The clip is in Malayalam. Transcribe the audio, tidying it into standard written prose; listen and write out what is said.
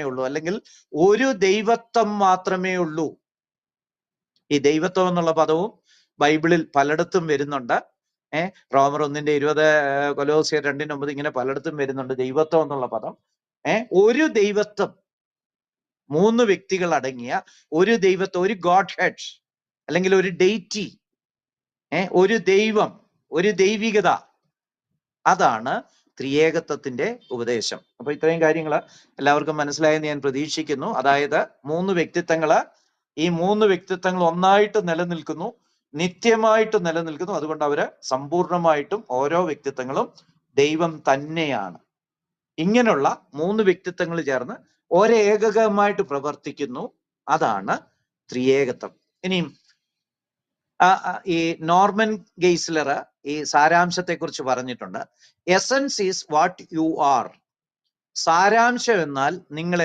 ഉള്ളൂ, അല്ലെങ്കിൽ ഒരു ദൈവത്വം മാത്രമേ ഉള്ളൂ. ഈ ദൈവത്വം എന്നുള്ള പദവും ബൈബിളിൽ പലയിടത്തും വരുന്നുണ്ട്. റോമർ 1:20, കൊലോസ്യർ 2:9 ഇങ്ങനെ പലയിടത്തും വരുന്നുണ്ട് ദൈവത്വം എന്നുള്ള പദം. ഒരു ദൈവത്വം, 3 വ്യക്തികൾ അടങ്ങിയ ഒരു ദൈവത്വം, ഒരു ഗോഡ് ഹെഡ് അല്ലെങ്കിൽ ഒരു ഡെയ്റ്റി, ഒരു ദൈവം, ഒരു ദൈവികത, അതാണ് ത്രിയേകത്വത്തിന്റെ ഉപദേശം. അപ്പൊ ഇത്രയും കാര്യങ്ങൾ എല്ലാവർക്കും മനസ്സിലായെന്ന് ഞാൻ പ്രതീക്ഷിക്കുന്നു. അതായത് 3 വ്യക്തിത്വങ്ങള്, ഈ 3 വ്യക്തിത്വങ്ങൾ ഒന്നായിട്ട് നിലനിൽക്കുന്നു, നിത്യമായിട്ട് നിലനിൽക്കുന്നു. അതുകൊണ്ട് അവര് സമ്പൂർണമായിട്ടും ഓരോ വ്യക്തിത്വങ്ങളും ദൈവം തന്നെയാണ്. ഇങ്ങനെയുള്ള 3 വ്യക്തിത്വങ്ങൾ ചേർന്ന് ഒരേകമായിട്ട് പ്രവർത്തിക്കുന്നു. അതാണ് ത്രിയേകത്വം. ഇനിയും ഈ നോർമൻ ഗെയ്സ്ലർ ഈ സാരാംശത്തെ കുറിച്ച് പറഞ്ഞിട്ടുണ്ട്. Essence is what you are. സാരാംശം എന്നാൽ നിങ്ങൾ